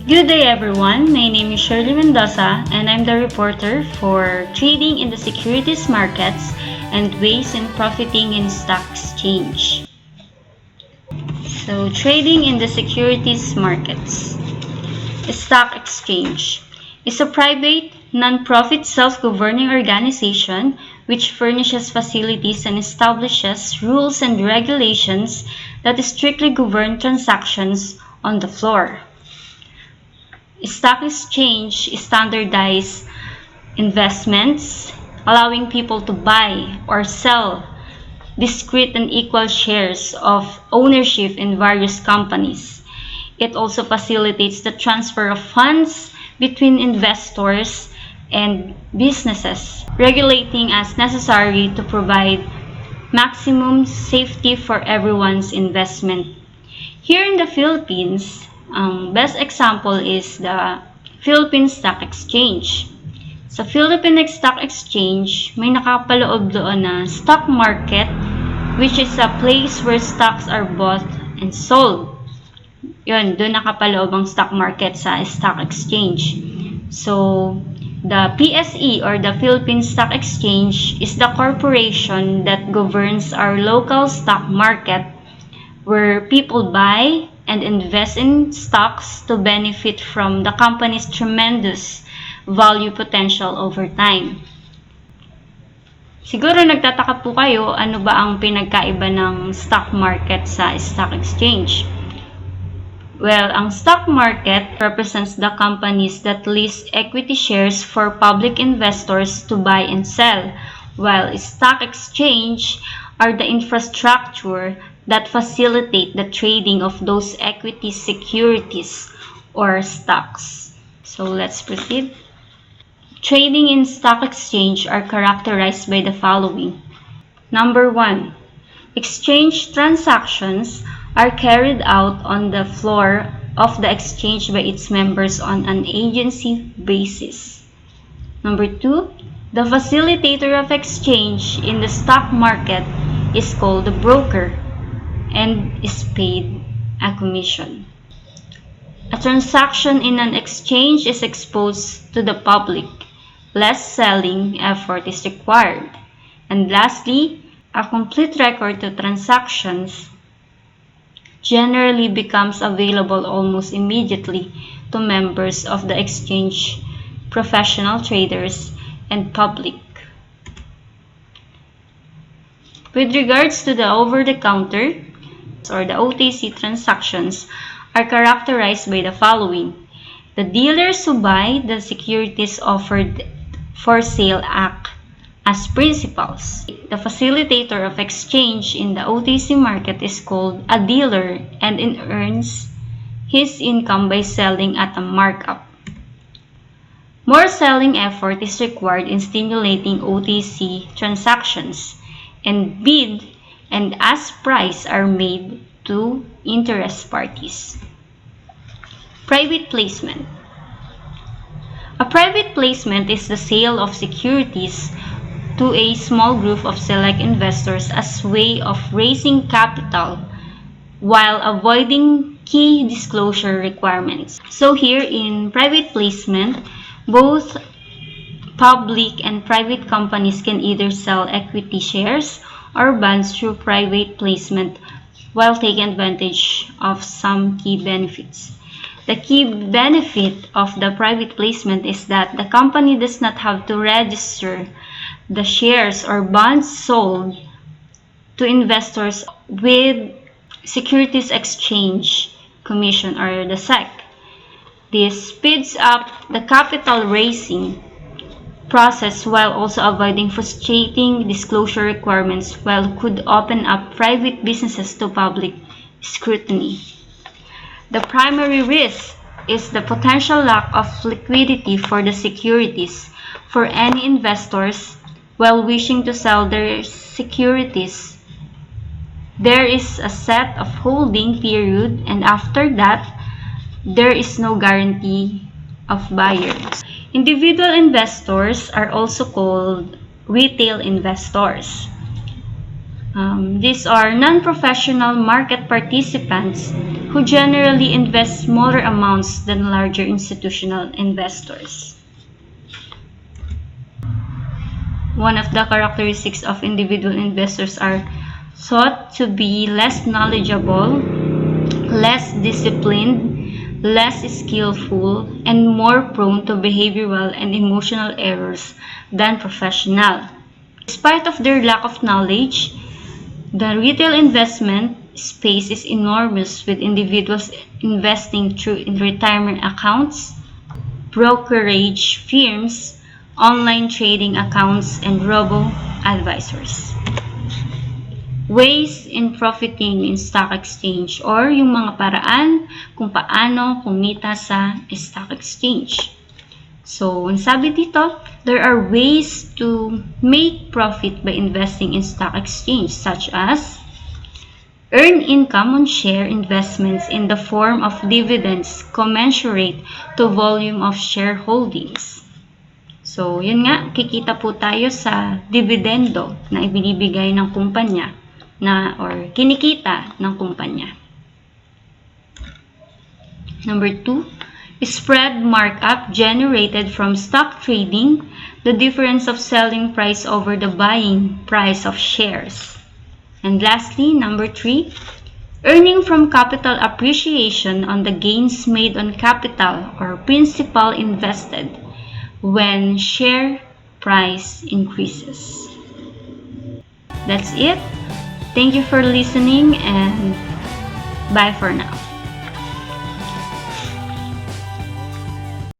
Good day everyone, my name is Shirley Mendoza and I'm the reporter for Trading in the Securities Markets and Ways in Profiting in Stock Exchange. So, trading in the securities markets. A stock exchange is a private, non-profit self-governing organization which furnishes facilities and establishes rules and regulations that strictly govern transactions on the floor. Stock exchange standardize investments, allowing people to buy or sell discrete and equal shares of ownership in various companies. It also facilitates the transfer of funds between investors and businesses, regulating as necessary to provide maximum safety for everyone's investment. Here in the Philippines, best example is the Philippine Stock Exchange. Sa Philippine Stock Exchange, may nakapaloob doon na stock market, which is a place where stocks are bought and sold. Yun, doon nakapaloob ang stock market sa stock exchange. So, the PSE or the Philippine Stock Exchange is the corporation that governs our local stock market where people buy and invest in stocks to benefit from the company's tremendous value potential over time. Siguro nagtataka po kayo, ano ba ang pinagkaiba ng stock market sa stock exchange? Well, ang stock market represents the companies that list equity shares for public investors to buy and sell, while stock exchange are the infrastructure that facilitate the trading of those equity securities or stocks. So let's proceed. Trading in stock exchange are characterized by the following. Number 1. Exchange transactions are carried out on the floor of the exchange by its members on an agency basis. Number 2. The facilitator of exchange in the stock market is called the broker and is paid a commission. A transaction in an exchange is exposed to the public. Less selling effort is required. And lastly, a complete record of transactions generally becomes available almost immediately to members of the exchange, professional traders, and public. With regards to the over-the-counter or the OTC transactions are characterized by the following. The dealers who buy the securities offered for sale act as principals. The facilitator of exchange in the OTC market is called a dealer and it earns his income by selling at a markup. More selling effort is required in stimulating OTC transactions, and bid and ask price are made to interest parties. Private placement. A private placement is the sale of securities to a small group of select investors as way of raising capital while avoiding key disclosure requirements. So here in private placement, both public and private companies can either sell equity shares or bonds through private placement while taking advantage of some key benefits. The key benefit of the private placement is that the company does not have to register the shares or bonds sold to investors with Securities Exchange Commission or the SEC. This speeds up the capital raising process while also avoiding frustrating disclosure requirements while could open up private businesses to public scrutiny. The primary risk is the potential lack of liquidity for the securities for any investors while wishing to sell their securities. There is a set of holding period and after that, there is no guarantee of buyers. Individual investors are also called retail investors. These are non-professional market participants who generally invest smaller amounts than larger institutional investors. One of the characteristics of individual investors are thought to be less knowledgeable, less disciplined, less skillful, and more prone to behavioral and emotional errors than professional. Despite of their lack of knowledge, the retail investment space is enormous, with individuals investing through retirement accounts, brokerage firms, online trading accounts, and robo-advisors. Ways in profiting in stock exchange, or yung mga paraan kung paano kumita sa stock exchange. So, ang sabi dito, there are ways to make profit by investing in stock exchange, such as earn income on share investments in the form of dividends commensurate to volume of shareholdings. So, yun nga, kikita po tayo sa dividendo na ibinibigay ng kumpanya or kinikita ng kumpanya. Number 2, spread markup generated from stock trading, the difference of selling price over the buying price of shares. And lastly, number 3, earning from capital appreciation on the gains made on capital or principal invested when share price increases. That's it. Thank you for listening, and bye for now.